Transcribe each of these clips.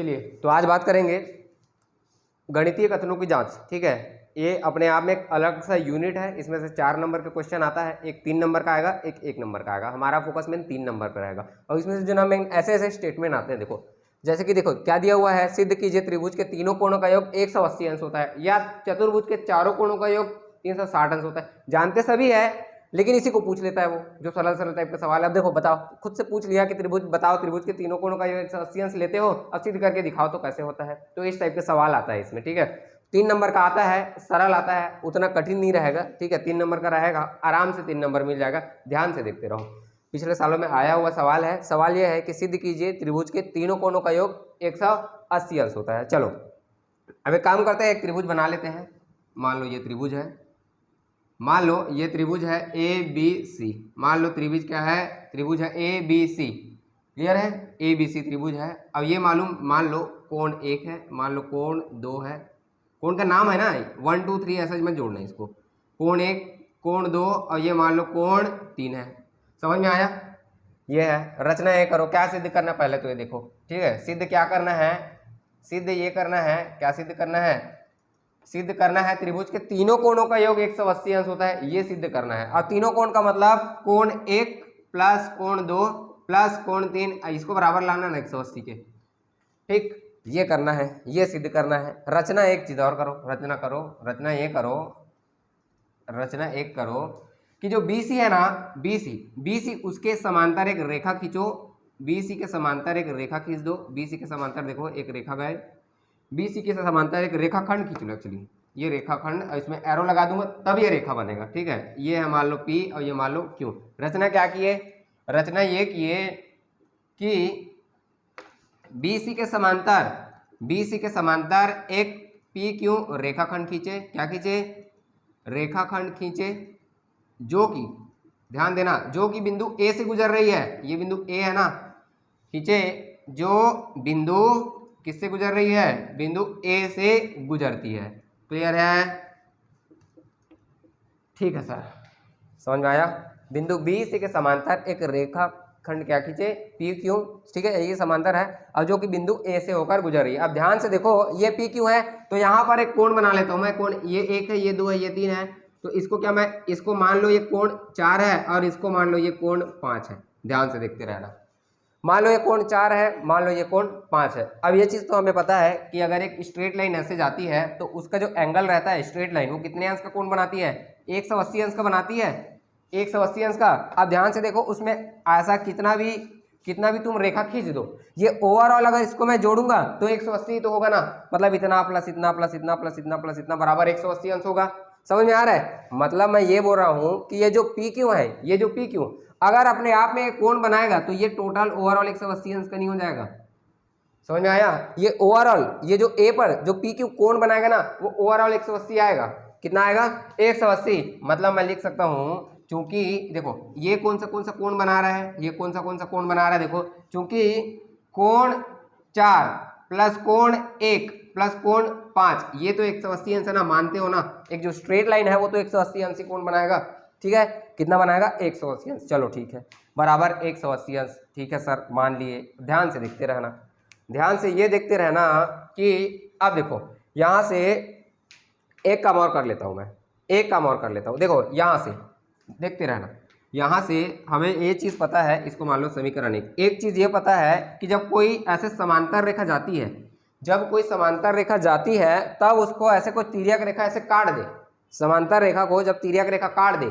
चलिए तो आज बात करेंगे गणितीय कथनों की जांच। ठीक है, ये अपने आप में एक अलग सा यूनिट है। इसमें से 4 नंबर के क्वेश्चन आता है, एक 3 नंबर का आएगा, एक 1 नंबर का आएगा। हमारा फोकस मेन 3 नंबर पर रहेगा। और इसमें से जो ना मेन ऐसे ऐसे स्टेटमेंट आते हैं, देखो जैसे कि देखो क्या दिया हुआ है, सिद्ध कीजिए त्रिभुज के तीनों कोणों का योग 180 अंश होता है, या चतुर्भुज के चारों कोणों का योग 360 अंश होता है। जानते सभी है, लेकिन इसी को पूछ लेता है वो, जो सरल सरल टाइप का सवाल है। अब देखो बताओ, खुद से पूछ लिया कि त्रिभुज बताओ, त्रिभुज के तीनों कोणों का योग 180 अंश लेते हो, अब सिद्ध करके दिखाओ तो कैसे होता है। तो इस टाइप के सवाल आता है इसमें। ठीक है, 3 नंबर का आता है, सरल आता है, उतना कठिन नहीं रहेगा। ठीक है, 3 नंबर का रहेगा, आराम से 3 नंबर मिल जाएगा। ध्यान से देखते रहो, पिछले सालों में आया हुआ सवाल है। सवाल यह है कि सिद्ध कीजिए त्रिभुज के तीनों कोणों का योग 180 अंश होता है। चलो अब एक काम करते हैं, एक त्रिभुज बना लेते हैं। मान लो ये त्रिभुज है, मान लो ये त्रिभुज है ए बी सी। मान लो त्रिभुज क्या है, त्रिभुज है ए बी सी। क्लियर है, ए बी सी त्रिभुज है। अब ये मान लो कोण 1 है, मान लो कोण 2 है। कोण का नाम है ना 1 2 3, ऐसा मत जोड़ना इसको। कोण 1, कोण 2, और ये मान लो कोण 3 है। समझ में आया? ये है रचना। ये करो, क्या सिद्ध करना पहले तो ये देखो। ठीक है, सिद्ध क्या करना है, सिद्ध ये करना है, क्या सिद्ध करना है, सिद्ध करना है त्रिभुज के तीनों कोणों का योग 180 अंश होता है, ये सिद्ध करना है। और तीनों कोण का मतलब कोण 1 प्लस कोण 2 प्लस कोण 3, इसको बराबर लाना ना 180 के। ठीक, ये करना है, ये सिद्ध करना है। रचना एक चीज और करो, रचना करो, रचना ये करो, रचना एक करो कि जो BC है ना, BC उसके समांतर एक रेखा खींचो। BC के समांतर एक रेखा खींच दो। BC के समांतर देखो एक रेखा गए, BC के समांतर एक रेखाखंड खींच लो। एक्चुअली ये रेखाखंड, और इसमें एरो लगा दूंगा तब ये रेखा बनेगा। ठीक है, ये है मान लो P और ये मान लो Q। रचना क्या किए, रचना ये किए कि BC के समांतर एक PQ रेखाखंड खींचे। क्या खींचे, रेखाखंड खींचे, जो कि ध्यान देना, जो कि बिंदु A से गुजर रही है। ये बिंदु A है ना, खींचे जो बिंदु किससे गुजर रही है, बिंदु A से गुजरती है। क्लियर है? ठीक है सर, समझ में आया। बिंदु BC के समांतर एक रेखाखंड क्या खींचे, PQ। ठीक है, ये समांतर है और जो कि बिंदु A से होकर गुजर रही है। अब ध्यान से देखो, ये PQ है तो यहाँ पर एक कोण बना लेता हूँ मैं। कोण ये 1 है, ये 2 है, ये 3 है, तो इसको क्या मैं, इसको मान लो ये कोण 4 है और इसको मान लो ये कोण 5 है। ध्यान से देखते रहना, मान लो ये कोण 4 है, मान लो ये कोण 5 है। अब ये चीज़ तो हमें पता है कि अगर एक स्ट्रेट लाइन ऐसे जाती है तो उसका जो एंगल रहता है स्ट्रेट लाइन, वो कितने अंश का कोण बनाती है, 180 अंश का बनाती है, 180 अंश का। अब ध्यान से देखो, उसमें ऐसा कितना भी तुम रेखा खींच दो, ये ओवरऑल अगर इसको मैं जोड़ूंगा तो 180 तो होगा ना, मतलब इतना प्लस इतना प्लस इतना प्लस इतना प्लस इतना बराबर 180 अंश होगा। समझ में आ रहा है? मतलब मैं ये बोल रहा हूं कि ये जो PQ है, ये जो PQ अगर अपने आप में कोण बनाएगा तो ये टोटल ओवरऑल 180 अंश का नहीं हो जाएगा। समझ में आया? ये ओवरऑल, ये जो A पर जो PQ कोण बनाएगा ना, वो ओवरऑल 180 आएगा। कितना आएगा, 180। मतलब मैं लिख सकता हूं, चूंकि देखो ये कौन सा कोण बना रहा है, ये कौन सा कोण बना रहा है, देखो चूंकि कोण 4 प्लस कोण 1 प्लस कोण 5, ये तो 180 अंश है ना, मानते हो ना। एक जो स्ट्रेट लाइन है वो तो 180 अंश कोण बनाएगा। ठीक है, कितना बनाएगा, 180 अंश। चलो ठीक है, बराबर 180 अंश। ठीक है सर, मान लिए। ध्यान से देखते रहना, ध्यान से ये देखते रहना कि अब देखो यहाँ से एक काम और कर लेता हूँ मैं, एक काम और कर लेता हूँ। देखो यहाँ से देखते रहना, यहाँ से हमें ये चीज़ पता है, इसको मान लो समीकरण एक चीज़ ये पता है कि जब कोई ऐसे समांतर रेखा जाती है, जब कोई समांतर रेखा जाती है तब उसको ऐसे कोई तिर्यक रेखा ऐसे काट दे, समांतर रेखा को जब तिर्यक रेखा काट दे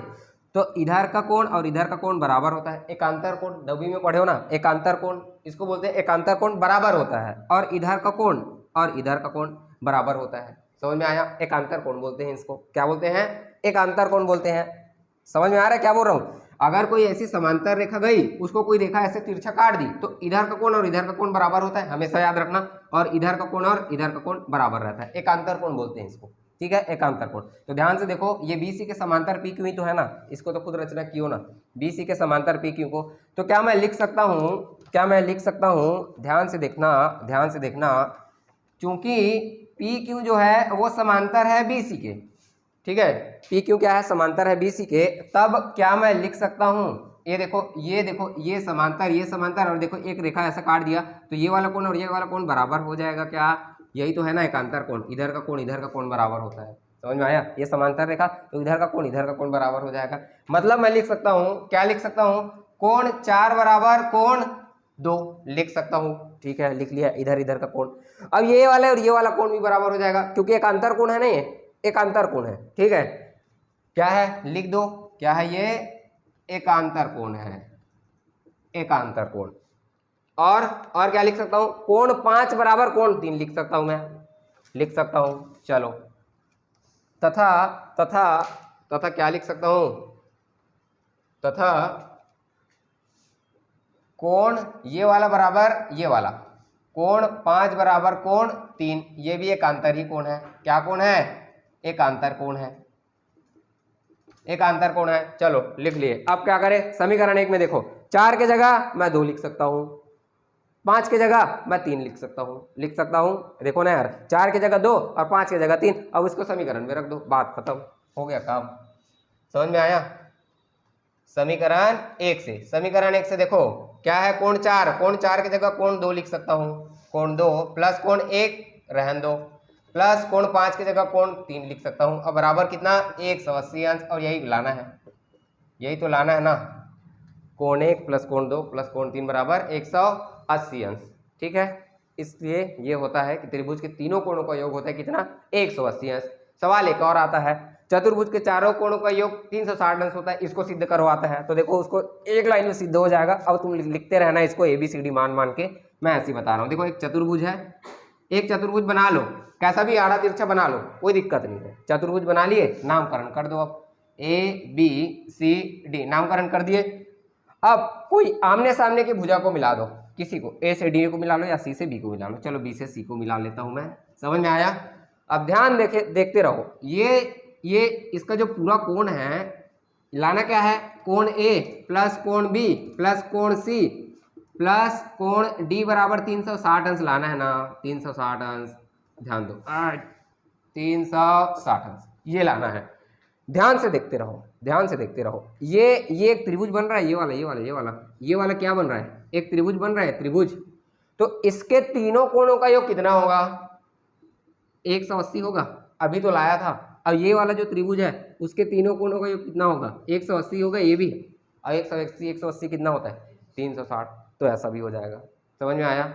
तो इधर का कोण और इधर का कोण बराबर होता है। एकांतर कोण 9वीं में पढ़े हो ना, एकांतर कोण, इसको बोलते हैं एकांतर कोण बराबर होता है, और इधर का कोण और इधर का कोण बराबर होता है। समझ में आया? एकांतर कोण बोलते हैं इसको। क्या बोलते हैं? एकांतर कोण बोलते हैं। समझ में आ रहा है क्या बोल रहा हूँ? अगर कोई ऐसी समांतर रेखा गई, उसको कोई रेखा ऐसे तिरछा काट दी, तो इधर का कोण और इधर का कोण बराबर होता है, हमेशा याद रखना। और इधर का कोण और इधर का कोण बराबर रहता है, एकांतर कोण बोलते हैं इसको। ठीक है, एकांतर कोण। तो ध्यान से देखो, ये BC के समांतर PQ ही तो है ना, इसको तो खुद रचना कियो ना, BC के समांतर PQ को। तो क्या मैं लिख सकता हूँ, क्या मैं लिख सकता हूँ, ध्यान से देखना, ध्यान से देखना, चूंकि PQ जो है वो समांतर है BC के। ठीक है, PQ क्या है, समांतर है BC के, तब क्या मैं लिख सकता हूँ, ये देखो ये समांतर और देखो एक रेखा ऐसा काट दिया तो ये वाला कोण और ये वाला कोण बराबर हो जाएगा क्या? यही तो है ना एकांतर कोण, इधर का कोण बराबर होता है। समझ में आया? ये समांतर रेखा तो इधर का कोण बराबर हो जाएगा। मतलब मैं लिख सकता हूँ, क्या लिख सकता हूँ? कोण 4 बराबर कोण 2 लिख सकता हूँ। ठीक है, लिख लिया इधर का कोण। अब ये वाला और ये वाला कोण भी बराबर हो जाएगा क्योंकि एकांतर कोण है ना, ये एकांतर कोण है। ठीक है, क्या है लिख दो, क्या है ये? एकांतर कोण है, एकांतर कोण। और क्या लिख सकता हूं? कोण 5 बराबर कोण 3 लिख सकता हूं, मैं लिख सकता हूं। चलो तथा क्या लिख सकता हूं? तथा कोण ये वाला बराबर ये वाला, कोण 5 बराबर कोण 3, ये भी एकांतर ही कोण है। क्या कोण है? एकांतर कोण है, एकांतर कोण है। चलो लिख लिए। अब क्या करें? समीकरण 1 में देखो 4 के जगह मैं 2 लिख सकता हूं, 5 के जगह मैं 3 लिख सकता हूं। देखो ना यार, 4 की जगह 2 और 5 की जगह 3। अब इसको समीकरण में रख दो, बात खत्म, हो गया काम। समझ में आया? समीकरण 1 से देखो क्या है? कोण 4 की जगह कोण 2 लिख सकता हूं, कोण 2 प्लस कोण 1 रहन दो, प्लस कोण 5 की जगह कोण 3 लिख सकता हूं। अब बराबर कितना? 180 अंश। और यही लाना है, यही तो लाना है ना। कोण 1 प्लस कोण 2 प्लस कोण 3 बराबर 180 अंश। ठीक है, इसलिए ये होता है कि त्रिभुज के तीनों कोणों का योग होता है कितना? 180 अंश। सवाल एक और आता है, चतुर्भुज के चारों कोणों का योग 360 अंश होता है, इसको सिद्ध करवाता है। तो देखो उसको एक लाइन में सिद्ध हो जाएगा। अब तुम लिखते रहना इसको ABCD मान के, मैं ऐसे बता रहा हूँ। देखो एक चतुर्भुज है, एक चतुर्भुज बना लो, कैसा भी आड़ा तिरछा बना लो, कोई दिक्कत नहीं है। चतुर्भुज बना लिए, नामकरण कर दो। अब ABCD नामकरण कर दिए। अब कोई आमने सामने की भुजा को मिला दो, किसी को A से D को मिला लो या C से B को मिला लो। चलो B से C को मिला लेता हूं मैं। समझ में आया? अब ध्यान देखते रहो। ये इसका जो पूरा कोण है, लाना क्या है? कोण A प्लस कोण B प्लस कोण C प्लस कोण D बराबर 360 अंश लाना है ना। 360 अंश, ध्यान दो, 360 अंश ये लाना है। ध्यान से देखते रहो। ये एक त्रिभुज बन रहा है, ये वाला क्या बन रहा है? एक त्रिभुज बन रहा है, त्रिभुज। तो इसके तीनों कोणों का योग कितना होगा? 180 होगा, अभी तो लाया था। अब ये वाला जो त्रिभुज है उसके तीनों कोणों का योग कितना होगा? 180 होगा ये भी। और 180 कितना होता है? 360। तो ऐसा भी हो जाएगा। समझ में आया?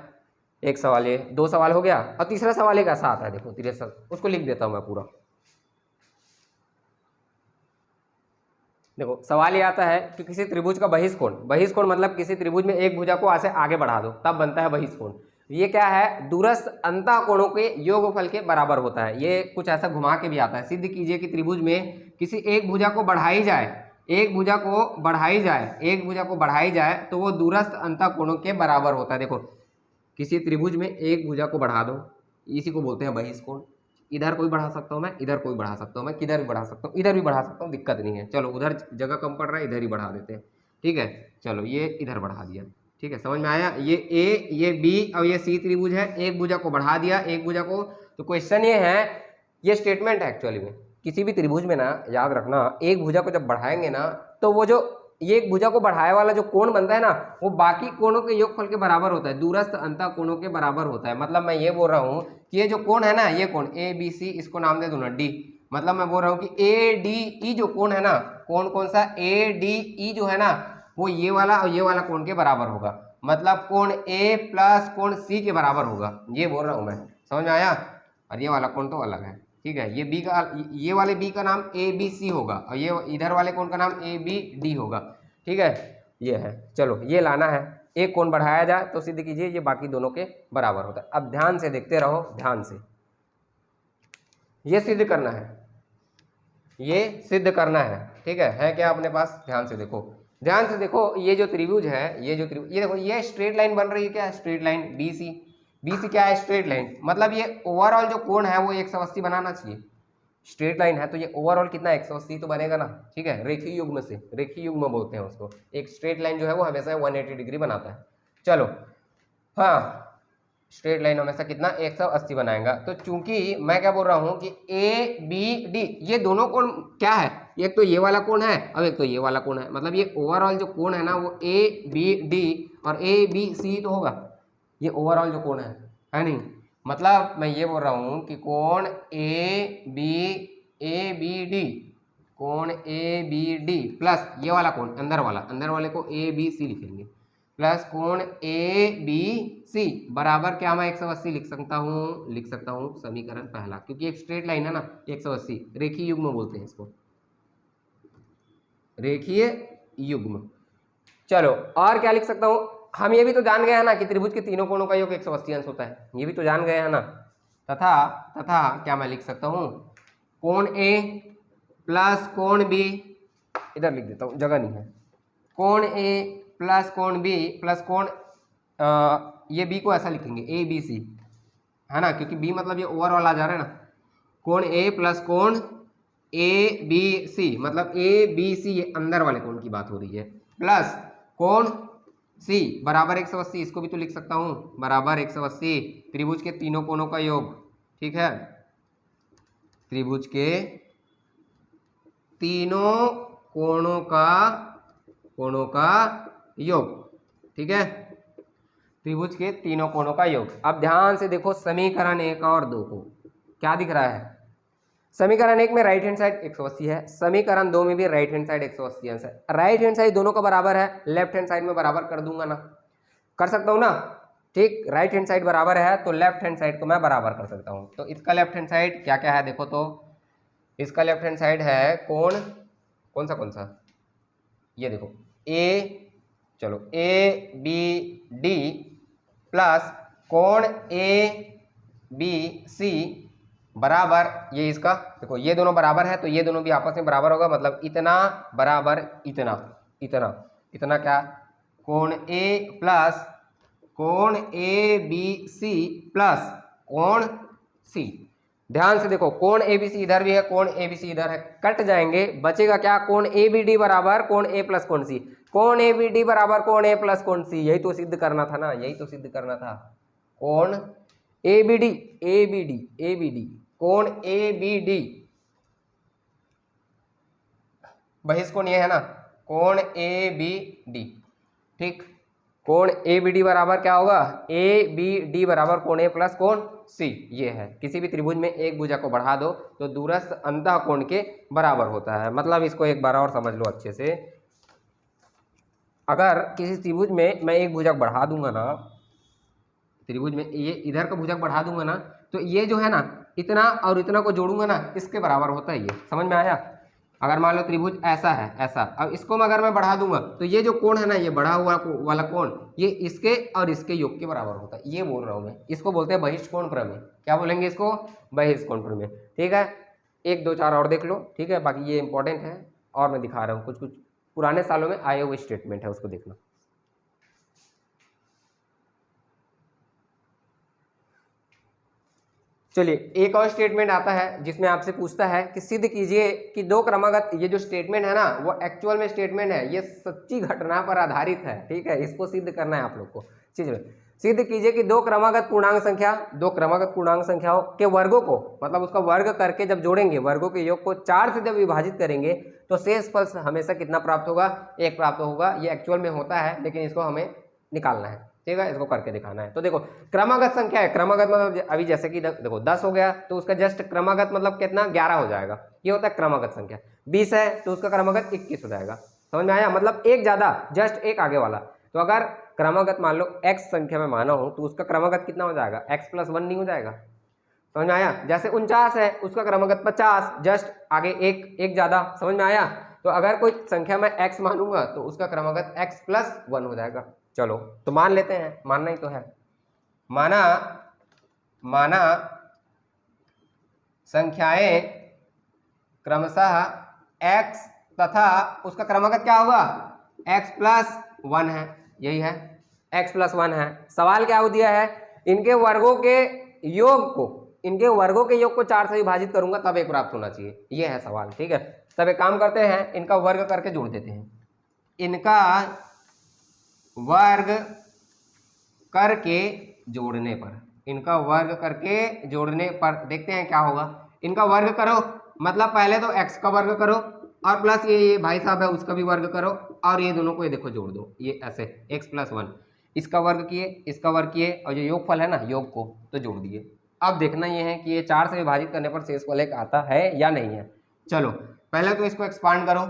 एक सवाल ये, 2 सवाल हो गया। और तीसरा सवाल एक ऐसा आता है, देखो 63, उसको लिख देता हूं मैं पूरा। देखो सवाल ये आता है कि किसी त्रिभुज का बहिष्कोण मतलब किसी त्रिभुज में एक भुजा को ऐसे आगे बढ़ा दो तब बनता है बहिष्कोण। ये क्या है? दूरस्थ अंतःकोणों के योगफल के बराबर होता है। ये कुछ ऐसा घुमा के भी आता है। सिद्ध कीजिए कि त्रिभुज में किसी एक भुजा को बढ़ाई जाए तो वो दूरस्थ अंतःकोणों के बराबर होता है। देखो किसी त्रिभुज में एक भुजा को बढ़ा दो, इसी को बोलते हैं बहिष्कोण। इधर कोई बढ़ा सकता हूँ मैं, इधर कोई बढ़ा सकता हूँ मैं, किधर भी बढ़ा सकता हूँ, इधर भी बढ़ा सकता हूँ, दिक्कत नहीं है। चलो उधर जगह कम पड़ रहा है, इधर ही बढ़ा देते हैं। ठीक है, चलो ये इधर बढ़ा दिया। ठीक है, समझ में आया? ये A, ये B और ये C त्रिभुज है। एक भुजा को बढ़ा दिया, एक भुजा को। तो क्वेश्चन ये है, ये स्टेटमेंट है एक्चुअली में, किसी भी त्रिभुज में ना, याद रखना, एक भुजा को जब बढ़ाएंगे ना तो वो जो ये एक भुजा को बढ़ाए वाला जो कोण बनता है ना, वो बाकी कोणों के योगफल के बराबर होता है, दूरस्थ अंतःकोणों के बराबर होता है। मतलब मैं ये बोल रहा हूँ कि ये जो कोण है ना, ये कोण ABC, इसको नाम दे दो ना D। मतलब मैं बोल रहा हूँ कि ADE जो कोण है ना, कोण कौन सा? ADE जो है ना, वो ये वाला और ये वाला कोण के बराबर होगा। मतलब कोण A प्लस कोण C के बराबर होगा, ये बोल रहा हूँ मैं। समझ में आया? और ये वाला कोण तो अलग है। ठीक है, ये B का, ये वाले B का नाम ABC होगा और ये इधर वाले कोण का नाम ABD होगा। ठीक है, ये है। चलो ये लाना है, एक कोण बढ़ाया जाए तो सिद्ध कीजिए ये बाकी दोनों के बराबर होता है। अब ध्यान से देखते रहो, ध्यान से ये सिद्ध करना है, ये सिद्ध करना है। ठीक है क्या अपने पास? ध्यान से देखो, ये जो त्रिभुज है, ये देखो, ये स्ट्रेट लाइन बन रही है। क्या? स्ट्रेट लाइन BC क्या है? Straight line. मतलब ये ओवरऑल जो कोण है वो 180 बनाना चाहिए। स्ट्रेट लाइन है तो ये ओवरऑल कितना? 180 तो बनेगा ना। ठीक है, रेखीय युग्म बोलते हैं उसको। एक स्ट्रेट लाइन जो है वो हमेशा 180 डिग्री बनाता है। चलो हाँ, स्ट्रेट लाइन हमेशा कितना 180 बनाएगा। तो चूंकि मैं क्या बोल रहा हूं कि ए बी डी ये दोनों कोण क्या है, एक तो ये वाला कोण है और एक तो ये वाला कोण है, मतलब ये ओवरऑल जो कोण है ना वो ए बी डी और ए बी सी तो होगा, ये ओवरऑल जो कोण है नहीं। मतलब मैं ये बोल रहा हूं कि कोण ए बी डी, कोण ए बी डी प्लस ये वाला कोण अंदर वाले को ए बी सी लिखेंगे, प्लस कोण ए बी सी बराबर क्या मैं 180 लिख सकता हूँ समीकरण पहला, क्योंकि एक स्ट्रेट लाइन है ना 180 रेखीय युग्म बोलते हैं इसको, रेखीय युग्म। चलो और क्या लिख सकता हूँ, हम ये भी तो जान गए हैं ना कि त्रिभुज के तीनों कोणों का योग 180 अंश होता है, ये भी तो जान गए हैं ना। तथा क्या मैं लिख सकता हूँ, कोण ए प्लस कोण बी, इधर लिख देता हूँ जगह नहीं है, कोण ए प्लस कोण बी प्लस कोण ये बी को ऐसा लिखेंगे ए बी सी है ना, क्योंकि बी मतलब ये ओवरऑल आ जा रहा है ना, कोण ए प्लस कोण ए बी सी, मतलब ए बी सी ये अंदर वाले कोण की बात हो रही है, प्लस कोण सी बराबर 180, इसको भी तो लिख सकता हूँ बराबर 180 त्रिभुज के तीनों कोणों का योग, ठीक है, त्रिभुज के तीनों कोणों का योग, ठीक है, त्रिभुज के तीनों कोणों का योग। अब ध्यान से देखो समीकरण 1 और 2 को, क्या दिख रहा है, समीकरण 1 में राइट हैंड साइड 180 है, समीकरण 2 में भी राइट हैंड साइड 180 अंश है, राइट हैंड साइड दोनों का बराबर है, लेफ्ट हैंड साइड में बराबर कर दूंगा ना, कर सकता हूं ना, ठीक, राइट हैंड साइड बराबर है तो लेफ्ट हैंड साइड को मैं बराबर कर सकता हूं। तो इसका लेफ्ट हैंड साइड क्या क्या है देखो, तो इसका लेफ्ट हैंड साइड है कोण कौन सा ये देखो ए, चलो ए बी डी प्लस कोण ए बी सी बराबर ये इसका, देखो ये दोनों बराबर है तो ये दोनों भी आपस में बराबर होगा, मतलब इतना बराबर इतना क्या, कोण ए प्लस कोण ए बी सी प्लस कोण सी। ध्यान से देखो कोण ए बी सी इधर भी है, कोण ए बी सी इधर है, कट जाएंगे, बचेगा क्या, कोण ए बी डी बराबर कोण ए प्लस कोण सी, कोण ए बी डी बराबर कोण ए प्लस कोण सी, यही तो सिद्ध करना था ना, कोण ए बी डी कोण ए बी डी बहिष्कोण ये है ना, कोण ए बी डी, ठीक, कोण ए बी डी बराबर क्या होगा, ए बी डी बराबर कोण ए प्लस कोण सी, ये है, किसी भी त्रिभुज में एक भुजा को बढ़ा दो तो दूरस्थ अंतः कोण के बराबर होता है। मतलब इसको एक बार और समझ लो अच्छे से, अगर किसी त्रिभुज में मैं एक भुजक बढ़ा दूंगा ना, त्रिभुज में ये इधर का भुजक बढ़ा दूंगा ना, तो ये जो है ना इतना और इतना को जोड़ूंगा ना इसके बराबर होता है, ये समझ में आया। अगर मान लो त्रिभुज ऐसा है ऐसा, अब इसको अगर मैं बढ़ा दूंगा तो ये जो कोण है ना, ये बढ़ा हुआ वाला कोण ये इसके और इसके योग के बराबर होता है, ये बोल रहा हूँ मैं, इसको बोलते हैं बहिष्कोण प्रमेय। क्या बोलेंगे इसको, बहिष्कोण प्रमेय, ठीक है। 1 2 4 और देख लो, ठीक है, बाकी ये इंपॉर्टेंट है और मैं दिखा रहा हूँ कुछ पुराने सालों में आए हुए स्टेटमेंट है, उसको देखना। चलिए एक और स्टेटमेंट आता है जिसमें आपसे पूछता है कि सिद्ध कीजिए कि दो क्रमागत, ये जो स्टेटमेंट है ना वो एक्चुअल में स्टेटमेंट है, ये सच्ची घटना पर आधारित है, ठीक है, इसको सिद्ध करना है आप लोग को। चलिए सिद्ध कीजिए कि दो क्रमागत पूर्णांक संख्याओं के वर्गों को, मतलब उसका वर्ग करके जब जोड़ेंगे, वर्गों के योग को 4 से जब विभाजित करेंगे तो शेष फल हमेशा कितना प्राप्त होगा, 1 प्राप्त होगा। ये एक्चुअल में होता है लेकिन इसको हमें निकालना है, ठीक है, इसको करके दिखाना है। तो देखो क्रमागत संख्या है, क्रमागत मतलब अभी जैसे कि देखो 10 हो गया तो उसका जस्ट क्रमागत मतलब कितना, 11 हो जाएगा, ये होता है क्रमागत संख्या। 20 है तो उसका क्रमागत 21 हो जाएगा, समझ में आया, मतलब एक ज्यादा, जस्ट एक आगे वाला। तो अगर क्रमागत मान लो x संख्या में माना हो तो उसका क्रमागत कितना हो जाएगा, x + 1 नहीं हो जाएगा, समझ में आया। जैसे 49 है उसका क्रमागत 50, जस्ट आगे एक ज्यादा, समझ में आया। तो अगर कोई संख्या में x मानूंगा तो उसका क्रमागत x + 1 हो जाएगा। चलो तो मान लेते हैं, मानना ही तो है, माना संख्याएं क्रमशः x तथा उसका क्रमागत क्या होगा, x + 1 है, यही है, x + 1 है। सवाल क्या हो दिया है, इनके वर्गों के योग को 4 से विभाजित करूंगा तब 1 प्राप्त होना चाहिए, ये है सवाल, ठीक है। तब एक काम करते हैं, इनका वर्ग करके जोड़ देते हैं, इनका वर्ग करके जोड़ने पर इनका वर्ग करके जोड़ने पर देखते हैं क्या होगा। इनका वर्ग करो मतलब पहले तो x का वर्ग करो और प्लस ये भाई साहब है उसका भी वर्ग करो और ये दोनों को ये देखो जोड़ दो, ये ऐसे x + 1 इसका वर्ग किए इसका वर्ग किए और जो योगफल है ना योग को तो जोड़ दिए। अब देखना ये है कि ये 4 से विभाजित करने पर शेषफल एक आता है या नहीं है। चलो पहले तो इसको एक्सपांड करो,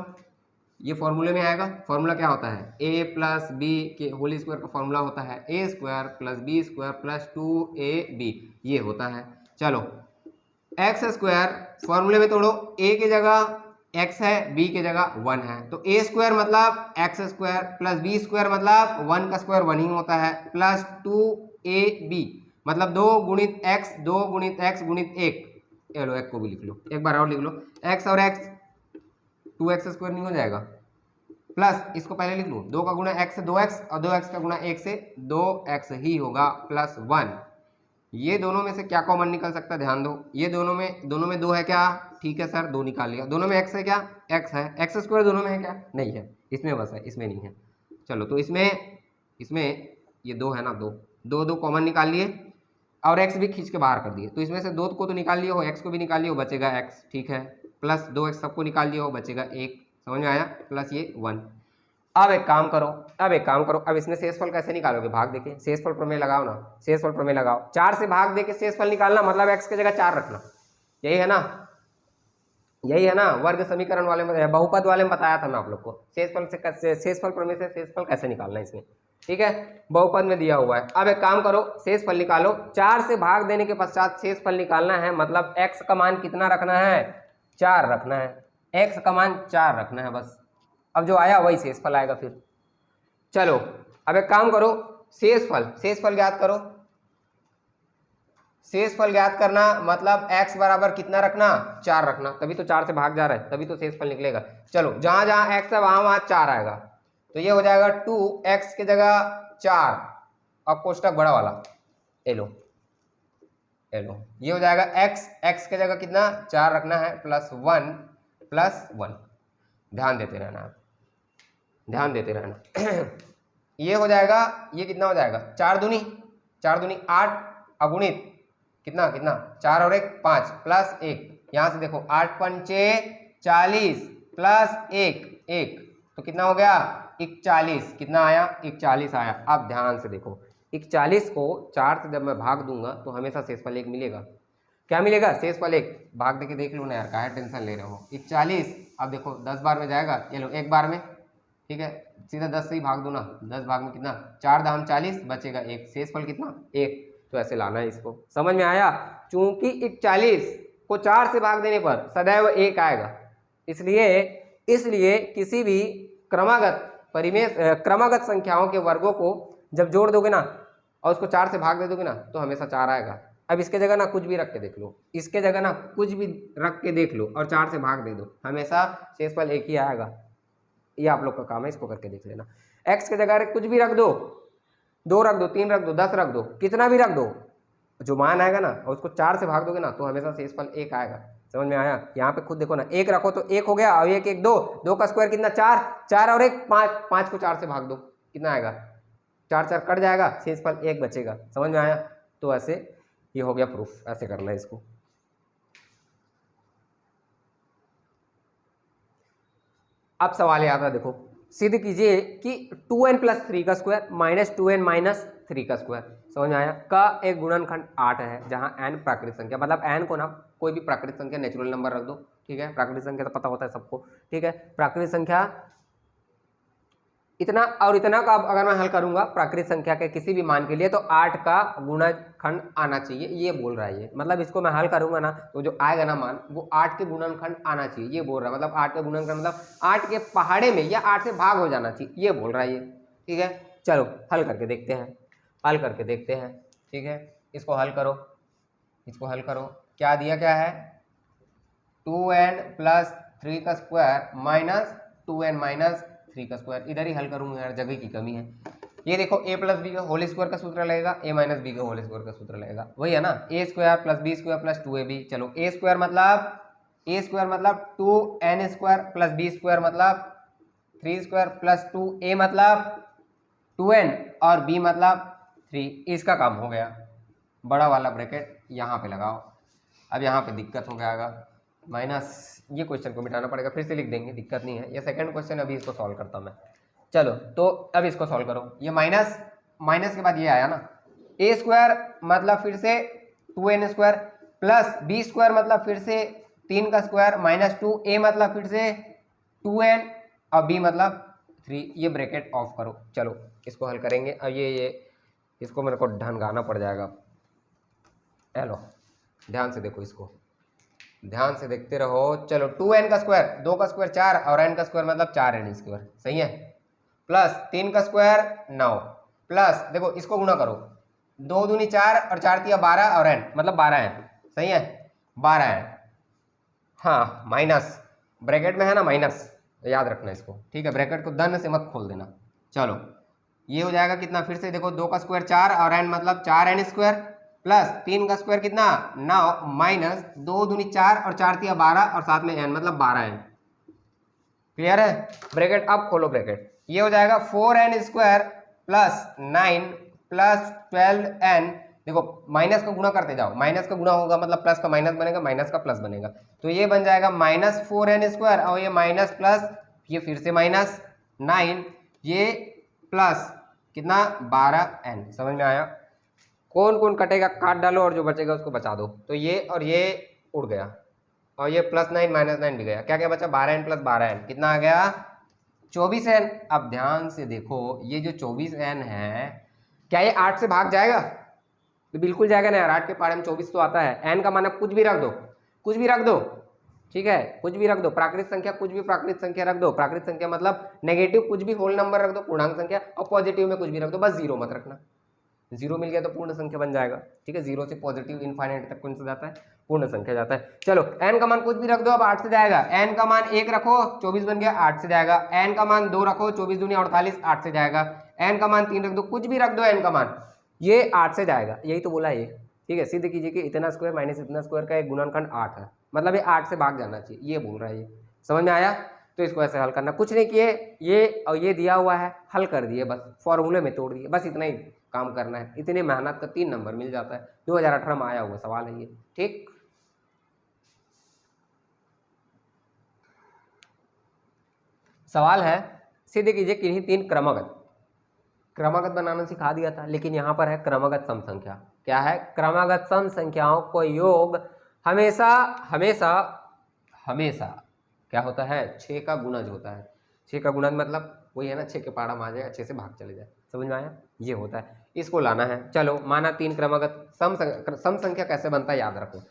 ये फॉर्मूले में आएगा। फॉर्मूला क्या होता है, a + b के होल स्क्वायर का फॉर्मूला होता है a² + b² + 2ab, ये होता है। चलो x² फॉर्मूले में तोड़ो, a की जगह x है b की जगह 1 है तो a² मतलब x² + b² मतलब 1 का स्क्वायर 1 ही होता है प्लस 2ab मतलब 2 × x 2 × x × 1। ये लो एक को भी लिख लो, एक बार और लिख लो, x और x 2x² नहीं हो जाएगा प्लस इसको पहले लिख लूँ 2 का गुणा x से 2x और 2x का गुणा 1 से 2x ही होगा प्लस 1। ये दोनों में से क्या कॉमन निकल सकता है, ध्यान दो, ये दोनों में 2 है क्या, ठीक है सर 2 निकाल लिया। दोनों में x है क्या, x है, x² दोनों में है क्या, नहीं है, इसमें बस है, इसमें नहीं है। चलो तो इसमें ये 2 है ना, 2 कॉमन निकाल लिए और x भी खींच के बाहर कर दिए, तो इसमें से 2 को तो निकाल लिया हो, x को भी निकाल लिया हो, बचेगा x, ठीक है, प्लस 2x सबको निकाल लिया हो, बचेगा 1, समझ में आया, प्लस ये 1। अब एक काम करो, अब इसमें शेषफल कैसे निकालोगे, भाग देके शेषफल प्रमेय लगाओ ना, शेषफल प्रमेय लगाओ। 4 से भाग देके शेषफल निकालना मतलब x की जगह 4 रखना, यही है ना, वर्ग समीकरण वाले में, बहुपद वाले में बताया था मैं आप लोग को शेषफल प्रमेय से शेषफल कैसे निकालना है इसमें, ठीक है, बहुपद में दिया हुआ है। अब एक काम करो, शेषफल निकालो, 4 से भाग देने के पश्चात शेषफल निकालना है, मतलब x का मान कितना रखना है, 4 रखना है, x का मान 4 रखना है बस। अब जो आया वही शेषफल आएगा फिर। चलो अब एक काम करो, शेषफल ज्ञात करो। शेषफल ज्ञात करना मतलब x बराबर कितना रखना, 4 रखना, तभी तो 4 से भाग जा रहा है, तभी तो शेषफल निकलेगा। चलो जहां जहां x है वहां 4 आएगा, तो ये हो जाएगा 2x की जगह 4, अब कोष्टक बड़ा वाला ये लो, ये हो जाएगा x की जगह कितना 4 रखना है प्लस 1 ध्यान देते रहना ये हो जाएगा, ये कितना हो जाएगा, 4 दूनी 8 अगुणित कितना 4 और 1 5 प्लस 1, यहाँ से देखो 8 पंचे 40 प्लस 1 तो कितना हो गया 41, कितना आया 41 आया। अब ध्यान से देखो 41 को 4 से जब मैं भाग दूंगा तो हमेशा शेषफल 1 मिलेगा, क्या मिलेगा, शेषफल 1, भाग देके देख लो ना यार, काहे टेंशन ले रहे हो। 41 अब देखो 10 बार में जाएगा, ये लो 1 बार में, ठीक है, सीधा 10 से ही भाग दो ना, 10 भाग में कितना 4 दाम 40 बचेगा 1, शेषफल कितना 1, तो ऐसे लाना है इसको, समझ में आया। चूंकि 41 को 4 से भाग देने पर सदैव 1 आएगा, इसलिए किसी भी क्रमागत संख्याओं के वर्गों को जब जोड़ दोगे ना और उसको 4 से भाग दे दोगे ना तो हमेशा 4 आएगा। अब इसके जगह ना कुछ भी रख के देख लो, इसके जगह ना कुछ भी रख के देख लो और 4 से भाग दे दो, हमेशा शेषफल 1 ही आएगा। ये आप लोग का काम है, इसको करके देख लेना। x के जगह कुछ भी रख दो, 2 रख दो, 3 रख दो, 10 रख दो, कितना भी रख दो, जो मान आएगा ना और उसको 4 से भाग दोगे ना तो हमेशा शेषफल 1 आएगा, समझ में आया। यहाँ पे खुद देखो ना, 1 रखो तो 1 हो गया और 1 2 का स्क्वायर कितना 4 और 1 5 को 4 से भाग दो कितना आएगा 4 कट जाएगा, शेषफल 1 बचेगा, समझ में आया। तो ऐसे ये हो गया प्रूफ, ऐसे करना है इसको। अब सवाल याद है, देखो सिद्ध कीजिए कि 2n + 3 का स्क्वायर - 2n - 3 का स्क्वायर, समझ में आया, का एक गुणनखंड 8 है, जहां n प्राकृतिक संख्या, मतलब n को ना कोई भी प्राकृतिक संख्या नेचुरल नंबर रख दो, ठीक है, प्राकृतिक संख्या तो पता होता है सबको, ठीक है, प्राकृतिक संख्या इतना और इतना का अगर मैं हल करूंगा प्राकृतिक संख्या के किसी भी मान के लिए तो 8 का गुणनखंड आना चाहिए, ये बोल रहा है ये, मतलब इसको मैं हल करूंगा ना तो जो आएगा ना मान वो 8 के गुणनखंड आना चाहिए, ये बोल रहा है, मतलब 8 के गुणनखंड मतलब 8 के पहाड़े में या 8 से भाग हो जाना चाहिए, ये बोल रहा है ये, ठीक है। चलो हल करके देखते हैं, ठीक है, इसको हल करो, क्या दिया क्या है, 2n + 3 का स्क्वायर - 2n - 3 का स्क्वायर, इधर ही हल करूंगा यार, जगह की कमी है। ये देखो a + b का होल स्क्वायर का सूत्र लगेगा, a - b का होल स्क्वायर का सूत्र लगेगा, वही है ना, a² + b² + 2ab। चलो a² मतलब 2n² + b² मतलब 3² + 2a मतलब 2n और b मतलब 3, इसका काम हो गया, बड़ा वाला ब्रैकेट यहाँ पे लगाओ। अब यहाँ पे दिक्कत हो जाएगा, माइनस, ये क्वेश्चन को मिटाना पड़ेगा, फिर से लिख देंगे, दिक्कत नहीं है। ये सेकंड क्वेश्चन, अभी इसको सॉल्व करता हूँ मैं। चलो तो अब इसको सॉल्व करो। ये माइनस, माइनस के बाद ये आया ना, ए स्क्वायर मतलब फिर से 2n square plus B square मतलब फिर से 3 का स्क्वायर माइनस 2, ए मतलब फिर से 2n और बी मतलब 3। ये ब्रैकेट ऑफ करो। चलो इसको हल करेंगे। अब ये इसको मेरे को ढंगाना पड़ जाएगा। हेलो ध्यान से देखो, इसको ध्यान से देखते रहो। चलो 2n का स्क्वायर, 2 का स्क्वायर 4 और n का स्क्वायर मतलब 4n स्क्वायर, सही है, प्लस 3 का स्क्वायर 9 प्लस, देखो इसको गुणा करो, 2 दूनी 4 और 4 तिया 12 और n मतलब 12n, सही है, 12n। हाँ माइनस, ब्रैकेट में है ना माइनस, याद रखना इसको, ठीक है, ब्रैकेट को धन से मत खोल देना। चलो ये हो जाएगा कितना, फिर से देखो 2 का स्क्वायर 4 और n मतलब 4n स्क्वायर प्लस 3 का स्क्वायर कितना 9 माइनस 2 दूनी 4 और 4 तिया 12 और साथ में n मतलब 12n। क्लियर है? ब्रैकेट अब खोलो ब्रैकेट, ये हो जाएगा 4n square plus 9 plus 12n। देखो माइनस का गुणा करते जाओ, माइनस का गुणा होगा मतलब प्लस का माइनस बनेगा, माइनस का प्लस बनेगा, तो ये बन जाएगा माइनस 4n स्क्वायर और ये माइनस प्लस, ये फिर से माइनस 9, ये प्लस कितना 12n। समझ में आया? कौन कौन कटेगा काट डालो और जो बचेगा उसको बचा दो। तो ये और ये उड़ गया और ये प्लस 9 माइनस 9 भी गया, क्या क्या बचा 12n प्लस 12n, कितना आ गया 24n। अब ध्यान से देखो, ये जो 24n है क्या ये 8 से भाग जाएगा? तो बिल्कुल जाएगा ना यार, 8 के पहाड़े में 24 तो आता है। n का मान कुछ भी रख दो, कुछ भी रख दो, ठीक है, कुछ भी रख दो, प्राकृत संख्या कुछ भी प्राकृत संख्या रख दो। प्राकृत संख्या मतलब नेगेटिव कुछ भी होल नंबर रख दो, पूर्णांक संख्या, और पॉजिटिव में कुछ भी रख दो, बस जीरो मत रखना। जीरो मिल गया तो पूर्ण संख्या बन जाएगा, ठीक है, जीरो से पॉजिटिव इनफाइनाइट तक कौन सा जाता है, पूर्ण संख्या जाता है। चलो n का मान कुछ भी रख दो, अब 8 से जाएगा। n का मान 1 रखो 24 बन गया, 8 से जाएगा। n का मान 2 रखो 24 दूनी 48, 8 से जाएगा। n का मान 3 रख दो, कुछ भी रख दो n का मान, ये 8 से जाएगा, यही तो बोला ये, ठीक है। सिद्ध कीजिए कि इतना स्क्वायर माइनस इतना स्क्वायर का एक गुणनखंड 8 है, मतलब ये 8 से भाग जाना चाहिए, ये बोल रहा है ये। समझ में आया? तो इसको ऐसे हल करना, कुछ नहीं किए, ये और ये दिया हुआ है, हल कर दिए, बस फॉर्मूले में तोड़ दिए, बस इतना ही काम करना है। इतने मेहनत का 3 नंबर मिल जाता है। 2018 में आया हुआ सवाल है ये, ठीक। सवाल है, सिद्ध कीजिए किन्हीं 3 क्रमागत बनाना सिखा दिया था, लेकिन यहाँ पर है क्रमागत सम संख्या। क्या है? क्रमागत सम संख्याओं को योग हमेशा हमेशा हमेशा क्या होता है, 6 का गुणज होता है। 6 का गुणज मतलब वही है ना, 6 के पाड़ा में आ जाए, 6 से भाग चले जाए। समझ में आया? ये होता है, इसको लाना है। चलो माना 3 क्रमागत सम संख्या कैसे बनता है याद रखो।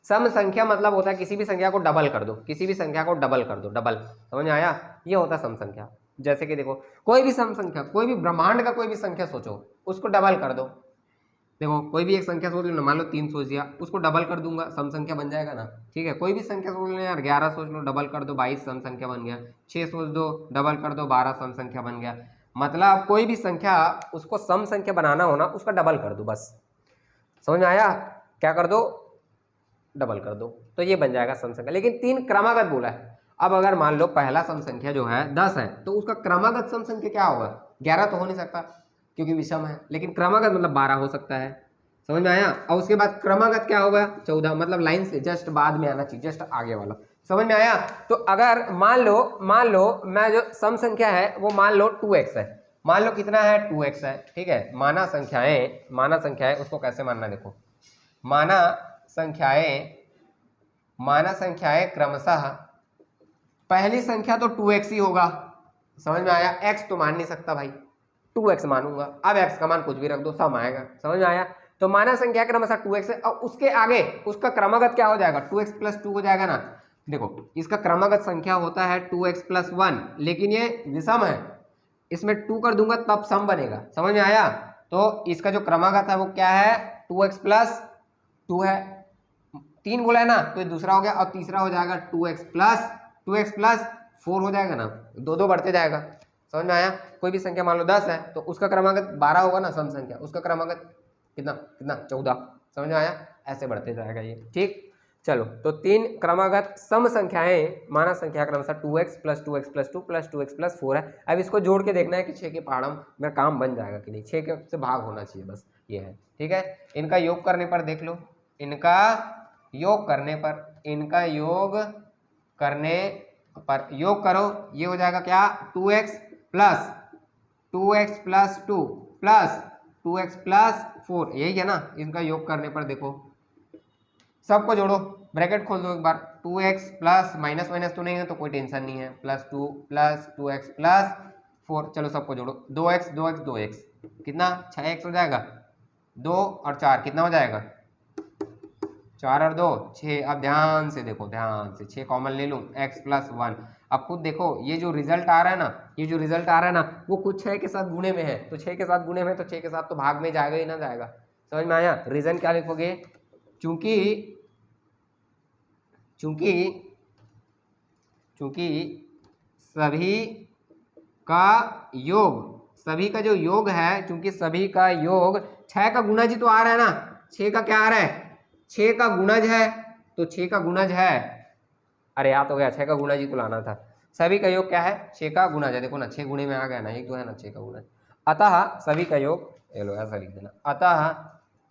सम संख्या मतलब होता है किसी भी संख्या को डबल कर दो, किसी भी संख्या को डबल कर दो, डबल। समझ में आया? ये होता है सम संख्या। जैसे कि देखो कोई भी सम संख्या, कोई भी ब्रह्मांड का कोई भी संख्या सोचो, उसको डबल कर दो। देखो कोई भी एक संख्या सोच लो, मान लो 3 सोच दिया, उसको डबल कर दूंगा, सम संख्या बन जाएगा ना, ठीक है। कोई भी संख्या सोच लो यार, 11 सोच लो, डबल कर दो 22 सम संख्या बन गया। 6 सोच दो, डबल कर दो 12 सम संख्या बन गया। मतलब कोई भी संख्या उसको सम संख्या बनाना हो ना, उसका डबल कर दो बस। समझ में आया? क्या कर दो? डबल कर दो, तो ये बन जाएगा सम संख्या। लेकिन 3 क्रमागत बोला है। अब अगर मान लो पहला सम संख्या जो है 10 है, तो उसका क्रमागत सम संख्या क्या होगा? 11 तो हो नहीं सकता क्योंकि विषम है, लेकिन क्रमागत मतलब 12 हो सकता है। समझ में आया? और उसके बाद क्रमागत क्या होगा? 14, मतलब लाइन से जस्ट बाद में आना चाहिए, जस्ट आगे वाला। समझ में आया? तो अगर मान लो मैं जो सम संख्या है वो मान लो 2x है, मान लो कितना है 2x है, ठीक है। माना संख्याएं उसको कैसे मानना, देखो माना संख्याएं क्रमशः, पहली संख्या तो 2x ही होगा। समझ में आया? x तो मान नहीं सकता भाई, 2x मानूंगा। अब x का मान कुछ भी रख दो, सम आएगा। समझ में आया? तो माना संख्या क्रमशः 2x है, और उसके आगे उसका क्रमागत क्या हो जाएगा? 2x प्लस 2 हो जाएगा ना। देखो इसका क्रमागत संख्या होता है 2x प्लस 1, लेकिन ये विषम है, इसमें 2 कर दूंगा तब सम बनेगा। समझ में आया? तो इसका जो क्रमागत है वो क्या है? 2x प्लस 2 है, 3 बोला है ना, तो ये दूसरा हो गया, और तीसरा हो जाएगा 2x प्लस 4 हो जाएगा ना, 2 बढ़ते जाएगा। समझ में आया? कोई भी संख्या मान लो 10 है, तो उसका क्रमागत 12 होगा ना, सम संख्या, उसका क्रमागत कितना 14। समझ में आया? ऐसे बढ़ते जाएगा ये, ठीक। चलो तो तीन क्रमागत सम संख्याएं माना संख्या क्रमशः 2x + 2x + 2 + 2x + 4 है। अब इसको जोड़ के देखना है कि 6 के पहाड़म में काम बन जाएगा कि नहीं, 6 के से भाग होना चाहिए, बस ये है। ठीक है, इनका योग करने पर देख लो, इनका योग करने करो, ये हो जाएगा क्या 2x + 2x + 2 + 2x + 4, यही है ना। इनका योग करने पर देखो, सबको जोड़ो, ब्रैकेट खोल दो एक बार, 2x प्लस माइनस माइनस तो नहीं है तो कोई टेंशन नहीं है, +2 + 2x + 4, चलो सबको जोड़ो, 2x 2x 2x कितना 6x हो जाएगा, 2 और 4 कितना हो जाएगा, 4 और 2 6। अब ध्यान से देखो, ध्यान से 6 कॉमन ले लूँ, x + 1। अब खुद देखो ये जो रिजल्ट आ रहा है ना, वो कुछ 6 के साथ गुणे में है, तो 6 के साथ गुणे में, तो 6 के साथ तो भाग में जाएगा ही ना जाएगा। समझ में आया। रीजन क्या लिखोगे, चूंकि सभी का जो योग है, चूंकि सभी का योग 6 का गुणज तो आ रहा है ना, 6 का क्या आ रहा है, 6 का गुणज है, तो 6 का गुणज है, अरे याद हो गया, 6 का गुणज ही तो लाना था। सभी का योग क्या है, 6 का गुणज है, देखो ना 6 गुणे में आ गया ना, एक तो है ना 6 का गुणज। अतः सभी का योग, ये लो ऐसा लिख देना, अतः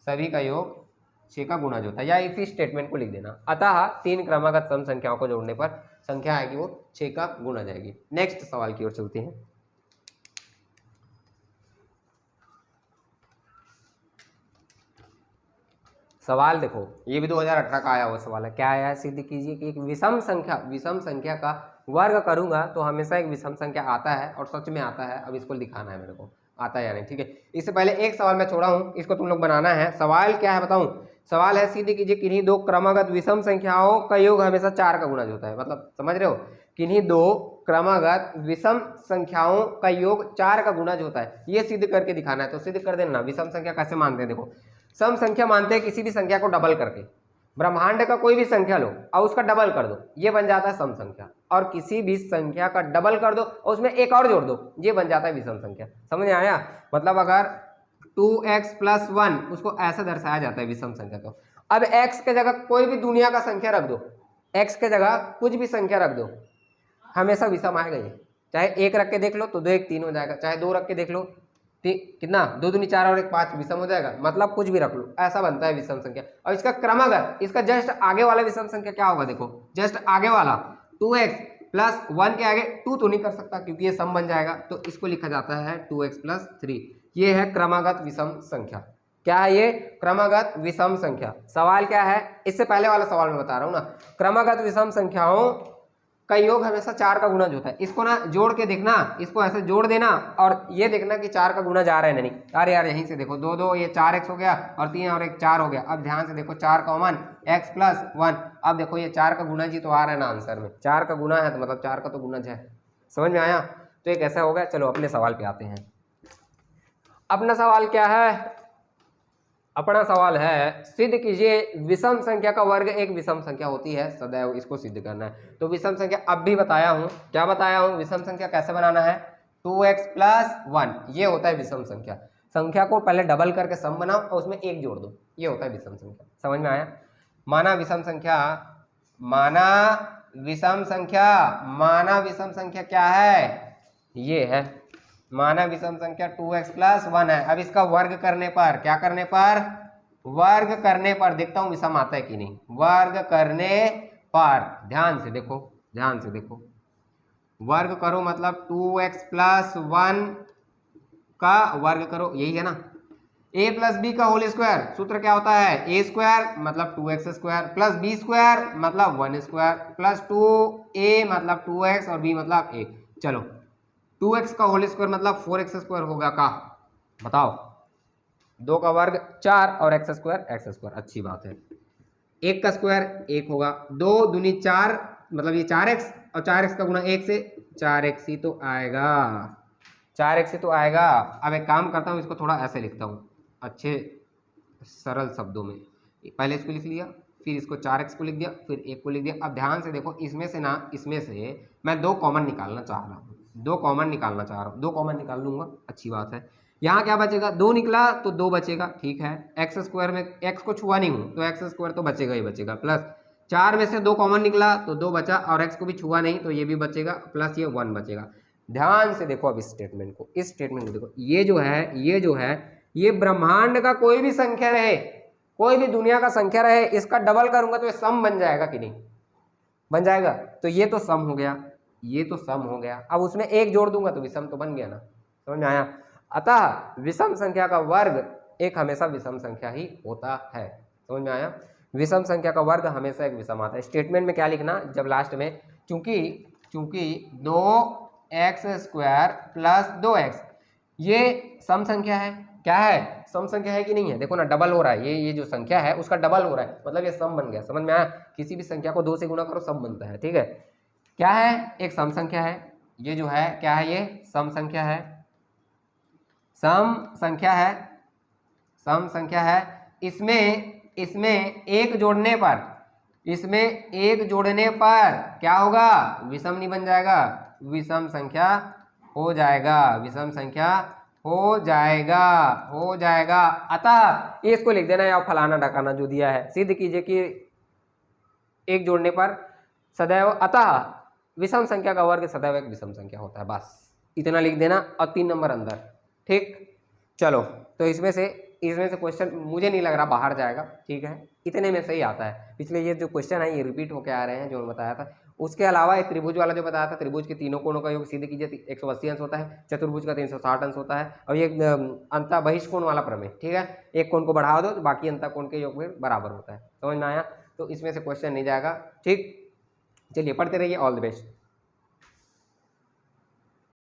सभी का योग 6 का गुणज होता है, या इसी स्टेटमेंट को लिख देना। अतः तीन क्रमागत सम संख्याओं को जोड़ने पर संख्या आएगी वो 6 का गुणज आएगी। नेक्स्ट सवाल की ओर चलते हैं। सवाल देखो, ये भी 2018 का आया हुआ सवाल है। क्या आया है, सिद्ध कीजिए कि एक विषम संख्या का वर्ग करूंगा तो हमेशा एक विषम संख्या आता है, और सच में आता है। अब इसको दिखाना है मेरे को, आता है या नहीं। ठीक है, इससे पहले एक सवाल मैं छोड़ा हूं, इसको तुम लोग बनाना है। सवाल क्या है बताऊं, सवाल है सिद्ध कीजिए किन्हीं दो क्रमागत विषम संख्याओं का योग हमेशा 4 का गुणज होता है। मतलब समझ रहे हो, किन्हीं दो क्रमागत विषम संख्याओं का योग 4 का गुणज होता है, ये सिद्ध करके दिखाना है। तो सिद्ध कर देना। विषम संख्या कैसे मानते हैं, देखो सम संख्या मानते हैं किसी भी संख्या को डबल करके, ब्रह्मांड का कोई भी संख्या लो और उसका डबल कर दो, ये बन जाता है सम संख्या। और किसी भी संख्या का डबल कर दो और उसमें एक और जोड़ दो, ये बन जाता है विषम संख्या। समझ में आया। मतलब अगर 2x + 1 उसको ऐसा दर्शाया जाता है विषम संख्या को। अब x के जगह कोई भी दुनिया का संख्या रख दो, x के जगह कुछ भी संख्या रख दो, हमेशा विषम आएगा ये। चाहे 1 रख के देख लो तो 2 1 3 हो जाएगा, चाहे 2 रख के देख लो, कितना 2 दूनी 4 और 1 5 विषम हो जाएगा। मतलब कुछ भी रख लो, ऐसा बनता है विषम संख्या। और इसका क्रमागत, इसका जस्ट आगे वाला विषम संख्या क्या होगा, देखो जस्ट आगे वाला 2x + 1 के आगे 2 तो नहीं कर सकता क्योंकि ये सम बन जाएगा, तो इसको लिखा जाता है 2x + 3। ये है क्रमागत विषम संख्या। क्या है ये, क्रमागत विषम संख्या। सवाल क्या है, इससे पहले वाला सवाल मैं बता रहा हूं ना, क्रमागत विषम संख्याओं का योग हमेशा 4 का गुणज होता है। इसको ना जोड़ के देखना, इसको ऐसे जोड़ देना और ये देखना कि 4 का गुणज आ रहा है नहीं। अरे यार यहीं से देखो, 2 2 ये 4x हो गया, और 3 और 1 4 हो गया। अब ध्यान से देखो, 4 कॉमन, x + 1। अब देखो ये 4 का गुणज ही तो आ रहा है ना आंसर में, 4 का गुणा है तो मतलब 4 का तो गुणज है। समझ में आया। तो एक ऐसा हो गया। चलो अपने सवाल पे आते हैं। अपना सवाल क्या है, अपना सवाल है सिद्ध कीजिए विषम संख्या का वर्ग एक विषम संख्या होती है सदैव, इसको सिद्ध करना है। तो विषम संख्या अब भी बताया हूं, क्या बताया हूं, विषम संख्या कैसे बनाना है, 2x + 1 ये होता है विषम संख्या। संख्या को पहले डबल करके सम बनाओ और उसमें 1 जोड़ दो, ये होता है विषम संख्या। समझ में आया। माना विषम संख्या, माना विषम संख्या क्या है, ये है माना विषम संख्या 2x + 1 है। अब इसका वर्ग करने पर, क्या करने पर, वर्ग करने पर देखता हूं विषम आता है कि नहीं। वर्ग करने पर ध्यान से देखो, ध्यान से देखो, वर्ग करो मतलब 2x + 1 का वर्ग करो, यही है ना। a + b का होल स्क्वायर, सूत्र क्या होता है, a² मतलब 2x² + b² मतलब 1² + 2a मतलब 2x और b मतलब a। चलो 2x का होल स्क्वायर मतलब 4x² होगा का, बताओ। 2 का वर्ग 4 और x², अच्छी बात है। 1 का स्क्वायर 1 होगा, 2 दूनी 4 मतलब ये 4x, और 4x का गुणा 1 से 4x ही तो आएगा, 4x ही तो आएगा। अब एक काम करता हूँ, इसको थोड़ा ऐसे लिखता हूँ अच्छे सरल शब्दों में। पहले इसको लिख लिया, फिर इसको 4x को लिख दिया, फिर 1 को लिख दिया। अब ध्यान से देखो, इसमें से ना, इसमें से मैं 2 कॉमन निकालना चाह रहा हूँ, 2 कॉमन निकालना चाह रहा हूँ, 2 कॉमन निकाल लूंगा, अच्छी बात है। यहाँ क्या बचेगा, 2 निकला तो 2 बचेगा, ठीक है। x² में x को छुआ नहीं हूँ तो x² तो बचेगा ही बचेगा, प्लस 4 में से 2 कॉमन निकला तो 2 बचा और x को भी छुआ नहीं तो ये भी बचेगा प्लस ये 1 बचेगा। ध्यान से देखो अब इस स्टेटमेंट को, इस स्टेटमेंट को देखो, ये जो है ये ब्रह्मांड का कोई भी संख्या रहे, कोई भी दुनिया का संख्या रहे, इसका डबल करूंगा तो ये सम बन जाएगा कि नहीं, बन जाएगा। तो ये तो सम हो गया, ये तो सम हो गया। अब उसमें एक जोड़ दूंगा तो विषम तो बन गया ना, समझ में आया। अतः विषम संख्या का वर्ग एक हमेशा विषम संख्या ही होता है, समझ में आया। विषम संख्या का वर्ग हमेशा एक विषम आता है। स्टेटमेंट में क्या लिखना, जब लास्ट में चूंकि 2x² प्लस 2x ये सम संख्या है, क्या है, सम संख्या है कि नहीं है, देखो ना डबल हो रहा है, ये जो संख्या है उसका डबल हो रहा है, मतलब ये सम बन गया, समझ में आया। किसी भी संख्या को 2 से गुणा करो सम बनता है, ठीक है। क्या है, एक सम संख्या है, ये जो है क्या है, ये सम संख्या है, सम संख्या है, सम संख्या है। इसमें एक जोड़ने पर, इसमें एक जोड़ने पर क्या होगा, विषम नहीं बन जाएगा, विषम संख्या हो जाएगा, विषम संख्या हो जाएगा। अतः इसको लिख देना या फलाना ढकाना जो दिया है, सिद्ध कीजिए कि एक जोड़ने पर सदैव, अतः विषम संख्या का वर्ग सदैव एक विषम संख्या होता है, बस इतना लिख देना और 3 नंबर अंदर, ठीक। चलो तो इसमें से क्वेश्चन मुझे नहीं लग रहा बाहर जाएगा, ठीक है, इतने में से ही आता है। पिछले ये जो क्वेश्चन है ये रिपीट होके आ रहे हैं जो मैं बताया था। उसके अलावा एक त्रिभुज वाला जो बताया था, त्रिभुज के तीनों कोणों का योग सिद्ध कीजिए 180 अंश होता है, चतुर्भुज का 360 अंश होता है, और ये अंतः बहिष्कोण वाला प्रमेय, ठीक है, एक कोण को बढ़ा दो तो बाकी अंतः कोण के योग में बराबर होता है, समझ में आया। तो इसमें से क्वेश्चन नहीं जाएगा, ठीक। चलिए पढ़ते रहिए, ऑल द बेस्ट।